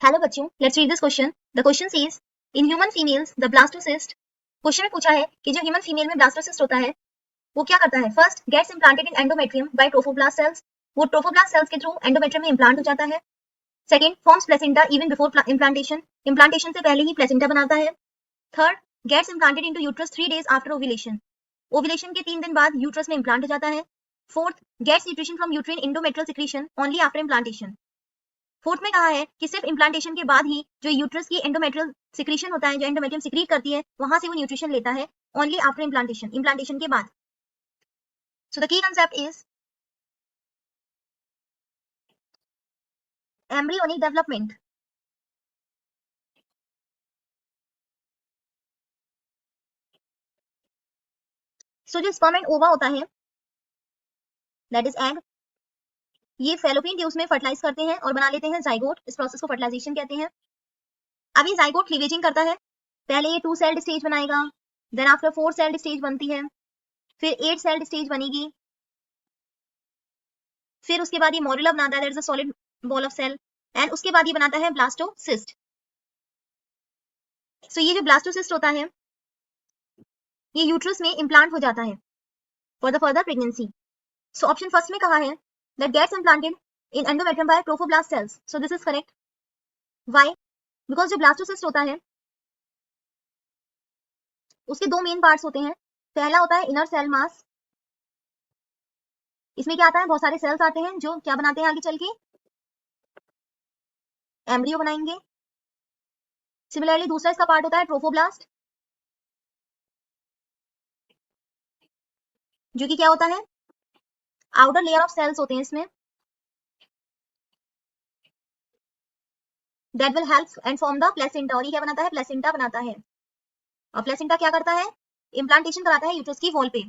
Hello बच्चों, let's read this question. The question says in human females the blastocyst. Question में पूछा है कि जो ह्यूमन फीमेल में ब्लास्टोसिस्ट होता है वो क्या करता है। First, gets implanted in endometrium by trophoblast cells. वो ट्रोफोब्लास्ट सेल्स के थ्रू एंडोमेट्रियम में इम्प्लांट हो जाता है। Second, forms placenta even before implantation. Implantation से पहले ही प्लेसेंटा बनाता है। Third, gets implanted into uterus 3 days after ovulation. Ovulation के 3 दिन बाद यूट्रस में इम्प्लांट हो जाता है। Fourth, gets nutrition from uterine endometrial secretion only after implantation. Fourth में कहा है कि सिर्फ इम्प्लांटेशन के बाद ही जो यूट्रस की एंडोमेट्रियल सिक्रीशन होता है, जो एंडोमेट्रियम सिक्रीट करती है, वहां से वो न्यूट्रिशन लेता है ओनली आफ्टर इम्प्लांटेशन, इम्प्लांटेशन के बाद। So the key concept is embryonic development. So जो स्पर्म एंड ओवा होता है, दैट इज एग, ये फैलोपियन ट्यूब्स में फर्टिलाइज करते हैं और बना लेते हैं जाइगोट। इस प्रोसेस को फर्टिलाइजेशन कहते हैं। अब ये जाइगोट क्लीवेजिंग करता है। पहले ये 2 सेल्ड स्टेज बनाएगा, देन आफ्टर 4 सेल्ड स्टेज बनती है, फिर 8 सेल्ड स्टेज बनेगी, फिर उसके बाद ये मॉड्यूला बनाता है, that is a solid ball of cell, and उसके बाद ये बनाता है ब्लास्टोसिस्ट। सो ये जो ब्लास्टोसिस्ट होता है ये यूट्रस में इम्प्लांट हो जाता है for the further pregnancy. So option first में कहा है that gets implanted in endometrium by trophoblast cells. So this is correct. Why? Because जो ब्लास्टोसिस्ट होता है उसके 2 मेन पार्ट्स होते हैं। पहला होता है इनर सेल मास। इसमें क्या आता है, बहुत सारे सेल्स आते हैं जो क्या बनाते हैं, आगे चल के एम्ब्रियो बनाएंगे। सिमिलरली दूसरा इसका पार्ट होता है ट्रोफोब्लास्ट, जो कि क्या होता है, आउटर लेयर ऑफ सेल्स होते हैं इसमें, that will help and form the placenta. और ये क्या बनाता है, प्लेसेंटा बनाता है। और प्लेसेंटा क्या करता है, इम्प्लांटेशन कराता है यूट्रस की वॉल पे।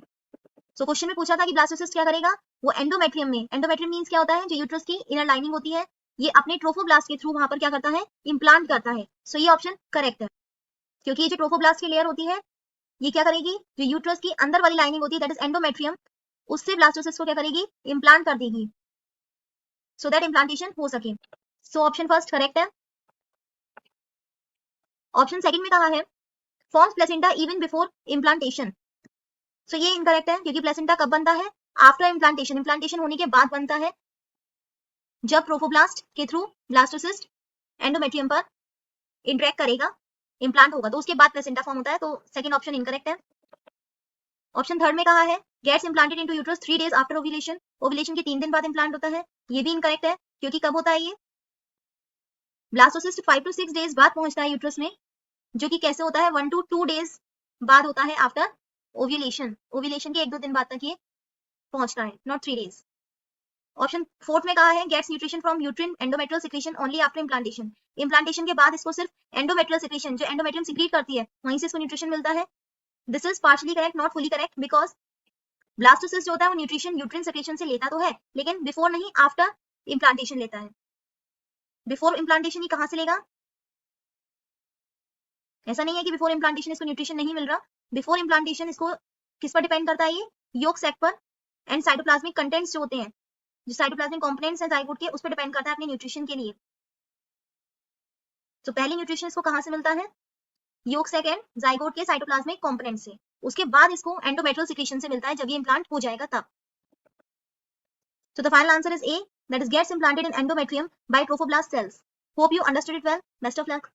सो क्वेश्चन में पूछा था कि ब्लास्टोसिस्ट क्या करेगा, वो एंडोमेट्रियम में, एंडोमेट्रियम मींस क्या होता है, जो यूट्रस की इनर लाइनिंग होती है, ये अपने ट्रोफोब्लास्ट के थ्रू वहां पर क्या करता है, इम्प्लांट करता है। सो ये ऑप्शन करेक्ट है, क्योंकि ये जो ट्रोफोब्लास्ट की लेयर होती है ये क्या करेगी, जो यूट्रस की अंदर वाली लाइनिंग होती है, दैट इज एंडोमेट्रियम, उससे ब्लास्टोसिस्ट को क्या करेगी, इम्प्लांट कर देगी, सो दैट इम्प्लांटेशन हो सके। सो ऑप्शन फर्स्ट करेक्ट है। ऑप्शन सेकंड में कहा है forms placenta even before implantation. So ये इनकरेक्ट है, क्योंकि प्लेसेंटा कब बनता है, आफ्टर इम्प्लांटेशन, इम्प्लांटेशन होने के बाद बनता है, जब ट्रोफोब्लास्ट के थ्रू ब्लास्टोसिस्ट एंडोमेट्रियम पर इंटरेक्ट करेगा, इम्प्लांट होगा, तो उसके बाद प्लेसेंटा फॉर्म होता है। तो सेकंड ऑप्शन इनकरेक्ट है। ऑप्शन थर्ड में कहा है gets implanted into uterus 3 days after ovulation. Ovulation के 3 दिन बाद इम्प्लांट होता है, ये भी इनकरेक्ट है, क्योंकि कब होता है ये, ब्लास्टोसिस्ट 5 to 6 days बाद पहुंचता है यूट्रस में, जो कि कैसे होता है, 1 to 2 days बाद होता है आफ्टर ओव्यूलेशन। ओव्यूलेशन के 1-2 दिन बाद तक ये पहुंचता है, नॉट 3 days। ऑप्शन फोर्थ में कहा है gets nutrition from uterine endometrial secretion only after implantation. Implantation के बाद इसको सिर्फ एंडोमेट्रियल सिक्रीशन, जो एंडोमेट्रियम सिक्रीट करती है, वहीं से इसको न्यूट्रिशन मिलता है। This is partially correct, not fully correct, because blastocyst जो होता है वो न्यूट्रिशन यूट्रिन सिक्रीशन से लेता तो है, लेकिन बिफोर नहीं, आफ्टर इम्प्लांटेशन लेता है। बिफोर इम्प्लांटेशन ही कहां से लेगा, ऐसा नहीं है कि बिफोर इम्प्लांटेशन इसको न्यूट्रिशन नहीं मिल रहा। बिफोर इम्प्लांटेशन इसको किस पर डिपेंड करता है, ये योक सैक पर एंड साइटोप्लाज्मिक कंटेंट्स जो होते हैं, जो साइटोप्लाज्मिक कंपोनेंट्स हैं जाइगोट के, उस पर डिपेंड करता है अपने न्यूट्रिशन के लिए। तो पहले न्यूट्रिशन इसको कहां से मिलता है, योक सैक एंड जाइगोट के साइटोप्लाज्मिक कंपोनेंट से, उसके बाद इसको एंडोमेट्रियल सिक्रीशन से मिलता है, जब ये इम्प्लांट हो जाएगा तब। So the final answer is A, that is gets implanted in endometrium by trophoblast cells. Hope you understood it well. Best of luck.